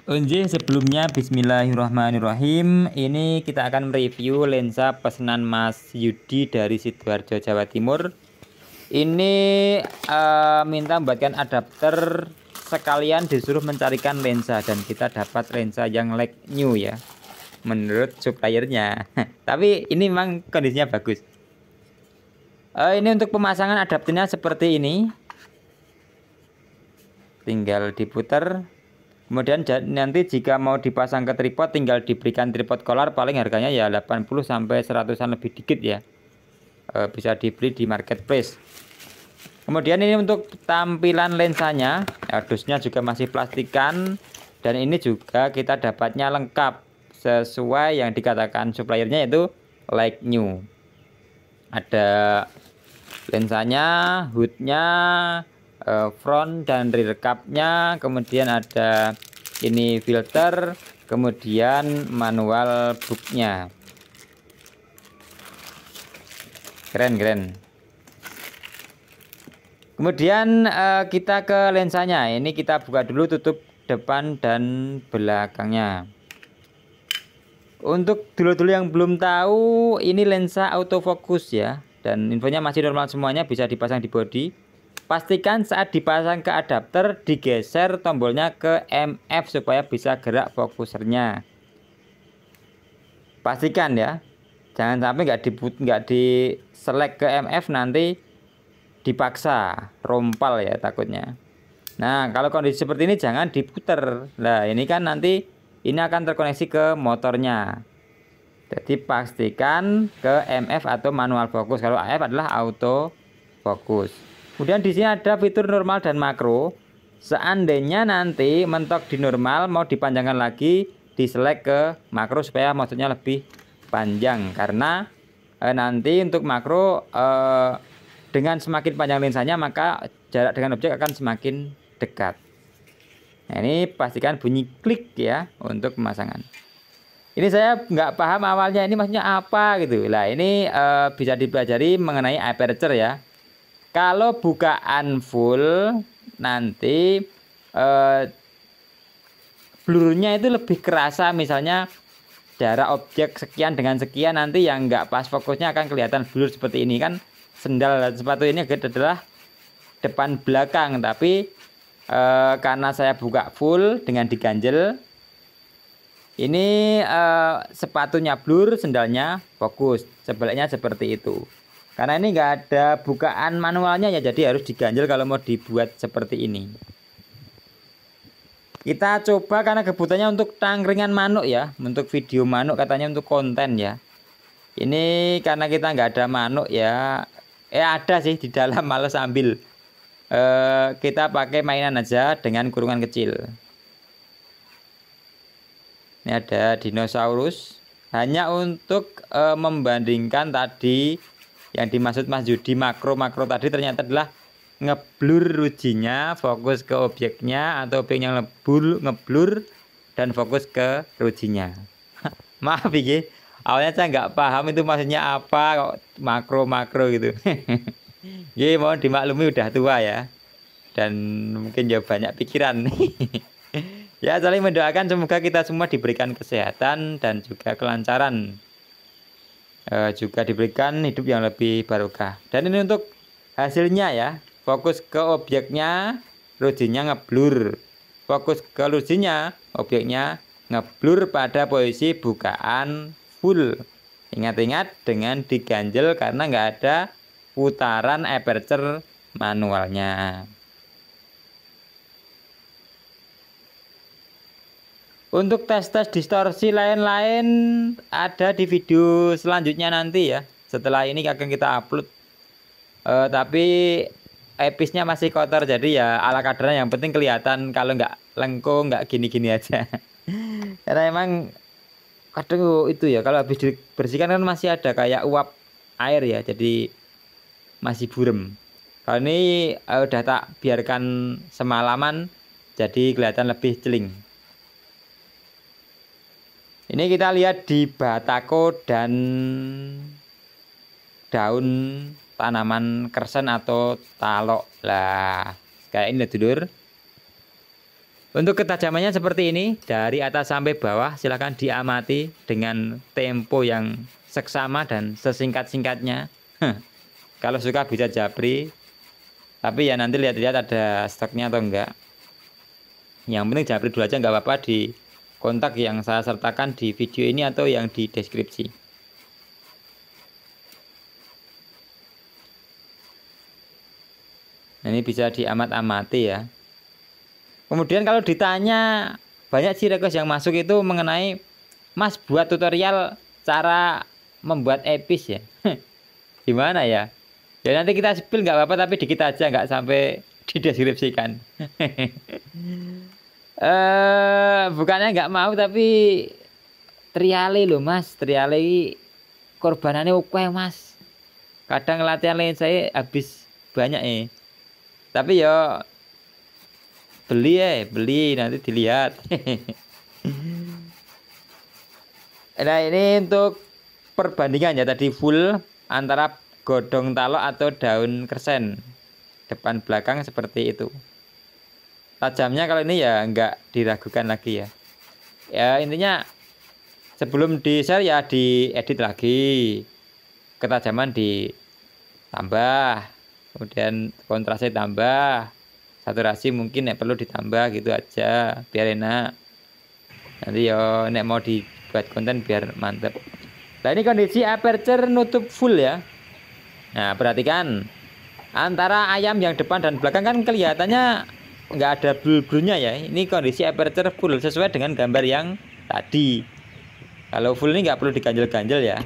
Unji sebelumnya Bismillahirrahmanirrahim. Ini kita akan mereview lensa pesanan Mas Yudi dari Sidoarjo, Jawa Timur. Ini minta membuatkan adapter sekalian disuruh mencarikan lensa dan kita dapat lensa yang like new ya menurut suppliernya. Tapi ini memang kondisinya bagus. Ini untuk pemasangan adapternya seperti ini. Tinggal diputar. Kemudian nanti jika mau dipasang ke tripod tinggal diberikan tripod collar, paling harganya ya 80 sampai 100-an lebih dikit ya. Bisa dibeli di marketplace. Kemudian ini untuk tampilan lensanya, dusnya juga masih plastikan dan ini juga kita dapatnya lengkap sesuai yang dikatakan suppliernya, yaitu like new. Ada lensanya, hoodnya, front dan rear cupnya, kemudian ada ini filter, kemudian manual booknya. Keren. Kemudian kita ke lensanya. Ini kita buka dulu, tutup depan dan belakangnya. Untuk dulu-dulu yang belum tahu, ini lensa autofocus ya, dan infonya masih normal semuanya, bisa dipasang di body. Pastikan saat dipasang ke adapter digeser tombolnya ke MF supaya bisa gerak fokusernya. Pastikan ya, jangan sampai nggak di select ke MF nanti dipaksa rompal ya takutnya. Nah, kalau kondisi seperti ini jangan diputer. Nah, ini kan nanti ini akan terkoneksi ke motornya. Jadi pastikan ke MF atau manual fokus. Kalau AF adalah auto fokus. Kemudian di sini ada fitur normal dan makro. Seandainya nanti mentok di normal mau dipanjangkan lagi, diselect ke makro supaya maksudnya lebih panjang. Karena nanti untuk makro dengan semakin panjang lensanya maka jarak dengan objek akan semakin dekat. Nah, ini pastikan bunyi klik ya untuk pemasangan. Ini saya nggak paham awalnya ini maksudnya apa gitu. Nah, ini bisa dipelajari mengenai aperture ya. Kalau bukaan full nanti blurnya itu lebih kerasa, misalnya jarak objek sekian dengan sekian, nanti yang nggak pas fokusnya akan kelihatan blur seperti ini kan. Sendal dan sepatu ini adalah depan belakang, tapi karena saya buka full dengan diganjel, ini sepatunya blur, sendalnya fokus. Sebaliknya seperti itu. Karena ini nggak ada bukaan manualnya ya, jadi harus diganjel kalau mau dibuat seperti ini. Kita coba karena kebutuhannya untuk tangkringan manuk ya, untuk video manuk katanya, untuk konten ya. Ini karena kita nggak ada manuk ya, ada sih di dalam, males ambil. Kita pakai mainan aja dengan kurungan kecil. Ini ada dinosaurus. Hanya untuk membandingkan tadi yang dimaksud Mas Yudi makro tadi ternyata adalah ngeblur rujinya, fokus ke objeknya, atau objeknya ngeblur dan fokus ke rujinya. Maaf ya, awalnya saya nggak paham itu maksudnya apa kok makro gitu. Ya mohon dimaklumi, udah tua ya, dan mungkin ya banyak pikiran. Ya, saling mendoakan semoga kita semua diberikan kesehatan dan juga kelancaran, juga diberikan hidup yang lebih barokah. Dan ini untuk hasilnya ya, fokus ke objeknya, rujinya ngeblur. Fokus ke rujinya, objeknya ngeblur pada posisi bukaan full. Ingat-ingat dengan diganjel karena nggak ada putaran aperture manualnya. Untuk tes-tes distorsi lain-lain ada di video selanjutnya nanti ya. Setelah ini akan kita upload. Tapi episnya masih kotor, jadi ya ala kadarnya, yang penting kelihatan. Kalau nggak lengkung, nggak gini-gini aja. Karena emang kadang itu ya, kalau habis dibersihkan kan masih ada kayak uap air ya, jadi masih burem. Kalau ini udah tak biarkan semalaman, jadi kelihatan lebih celing. Ini kita lihat di batako dan daun tanaman kersen atau talok lah, kayak ini dulur. Untuk ketajamannya seperti ini, dari atas sampai bawah silahkan diamati dengan tempo yang seksama dan sesingkat-singkatnya. Kalau suka bisa japri, tapi ya nanti lihat-lihat ada stoknya atau enggak. Yang penting japri dulu aja, nggak apa-apa di kontak yang saya sertakan di video ini atau yang di deskripsi. Nah, ini bisa diamat-amati ya. Kemudian kalau ditanya, banyak sih request yang masuk itu mengenai, Mas buat tutorial cara membuat epis ya. Gimana ya? Ya nanti kita spill nggak apa-apa, tapi dikit aja, nggak sampai dideskripsikan. Bukannya nggak mau, tapi triale loh Mas, triale korbanannya oke Mas. Kadang latihan lain saya habis banyak tapi ya beli nanti dilihat. Nah ini untuk perbandingan ya, tadi full antara godong talok atau daun kersen, depan belakang seperti itu. Tajamnya kalau ini ya nggak diragukan lagi ya. Ya intinya sebelum di share ya diedit lagi, ketajaman ditambah, kemudian kontrasnya tambah, saturasi mungkin perlu ditambah gitu aja biar enak. Nanti yo nek mau dibuat konten biar mantep. Nah ini kondisi aperture nutup full ya. Nah perhatikan, antara ayam yang depan dan belakang kan kelihatannya nggak ada blur-blurnya ya. Ini kondisi aperture full sesuai dengan gambar yang tadi. Kalau full ini nggak perlu diganjel-ganjel ya.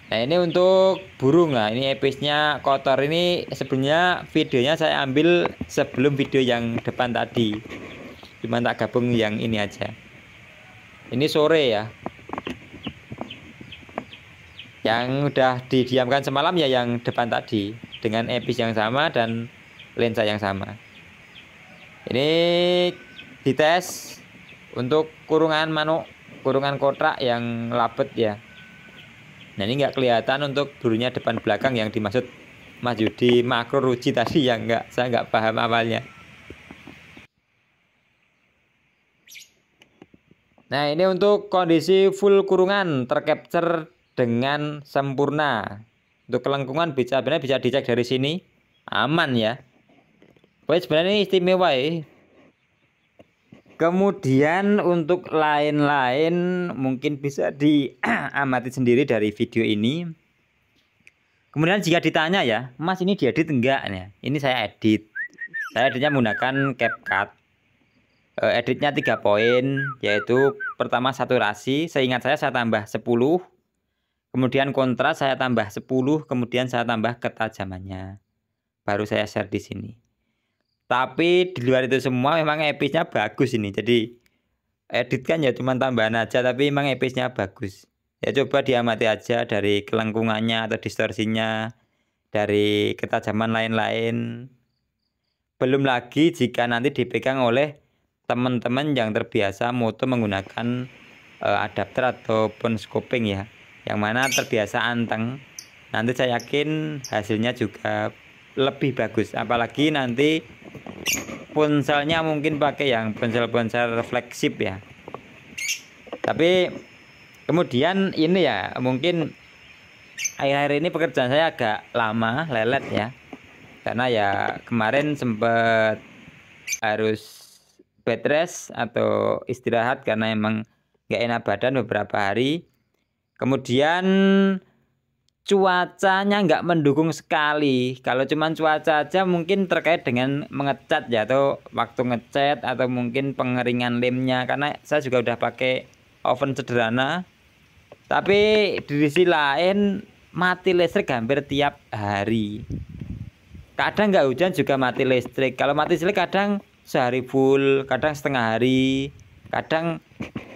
Nah ini untuk burung. Nah ini episnya kotor. Ini sebenarnya videonya saya ambil sebelum video yang depan tadi, cuma tak gabung yang ini aja. Ini sore ya, yang udah didiamkan semalam ya yang depan tadi, dengan epis yang sama dan lensa yang sama. Ini dites untuk kurungan manuk, kurungan kotak yang labet ya. Nah ini nggak kelihatan untuk blurnya depan belakang yang dimaksud Mas Yudi makro ruji tadi ya, saya nggak paham awalnya. Nah ini untuk kondisi full kurungan tercapture dengan sempurna. Untuk kelengkungan sebenarnya bisa dicek dari sini, aman ya. Pokoknya sebenarnya ini istimewa ya. Kemudian untuk lain-lain mungkin bisa diamati sendiri dari video ini. Kemudian jika ditanya ya, Mas ini diedit enggak ya? Ini saya edit. Saya editnya menggunakan CapCut. Editnya 3 poin, yaitu pertama saturasi, seingat saya tambah 10. Kemudian kontras saya tambah 10, kemudian saya tambah ketajamannya. Baru saya share di sini. Tapi di luar itu semua memang episnya bagus ini. Jadi editkan ya cuma tambahan aja, tapi memang episnya bagus. Ya coba diamati aja dari kelengkungannya atau distorsinya, dari ketajaman lain-lain. Belum lagi jika nanti dipegang oleh teman-teman yang terbiasa moto menggunakan adapter ataupun scoping ya, yang mana terbiasa anteng, nanti saya yakin hasilnya juga lebih bagus. Apalagi nanti ponselnya mungkin pakai yang ponsel-ponsel flagship ya. Tapi kemudian ini ya, mungkin akhir-akhir ini pekerjaan saya agak lama lelet ya, karena ya kemarin sempat harus bed rest atau istirahat karena emang nggak enak badan beberapa hari. Kemudian cuacanya nggak mendukung sekali. Kalau cuman cuaca aja mungkin terkait dengan mengecat ya, atau waktu ngecat, atau mungkin pengeringan lemnya, karena saya juga udah pakai oven sederhana. Tapi di sisi lain mati listrik hampir tiap hari. Kadang nggak hujan juga mati listrik. Kalau mati listrik kadang sehari full, kadang setengah hari, kadang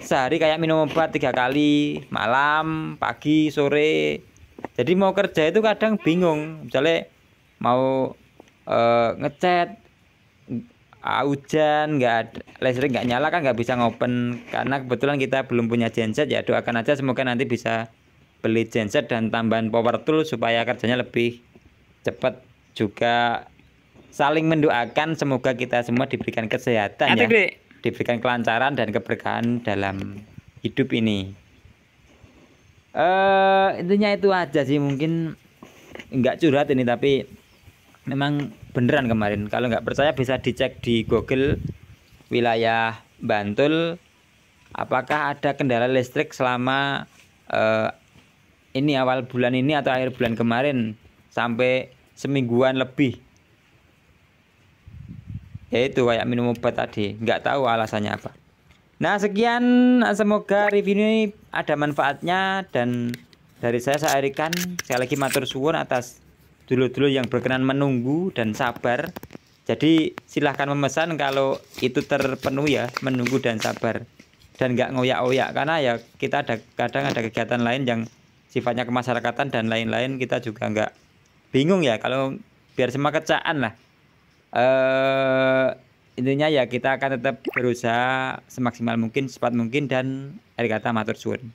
sehari kayak minum obat 3 kali, malam, pagi, sore. Jadi mau kerja itu kadang bingung. Misalnya mau ngecat, hujan, listrik nggak nyala kan nggak bisa ngopen. Karena kebetulan kita belum punya genset ya, doakan aja semoga nanti bisa beli genset dan tambahan power tool supaya kerjanya lebih cepat juga saling mendoakan semoga kita semua diberikan kesehatan ya, diberikan kelancaran dan keberkahan dalam hidup ini. Intinya itu aja sih, mungkin nggak curhat ini tapi memang beneran kemarin. Kalau nggak percaya bisa dicek di Google wilayah Bantul, apakah ada kendala listrik selama ini awal bulan ini atau akhir bulan kemarin sampai semingguan lebih. Ya itu kayak minum obat tadi, nggak tahu alasannya apa. Nah sekian, semoga review ini ada manfaatnya dan dari saya Erikan sekali lagi matur suwun atas dulur-dulur yang berkenan menunggu dan sabar. Jadi silahkan memesan kalau itu terpenuhi ya, menunggu dan sabar dan nggak ngoyak-oyak, karena ya kita kadang ada kegiatan lain yang sifatnya kemasyarakatan dan lain-lain, kita juga nggak bingung ya, kalau biar semakecaan lah. Intinya ya kita akan tetap berusaha semaksimal mungkin, secepat mungkin, dan akhir kata matur suwun.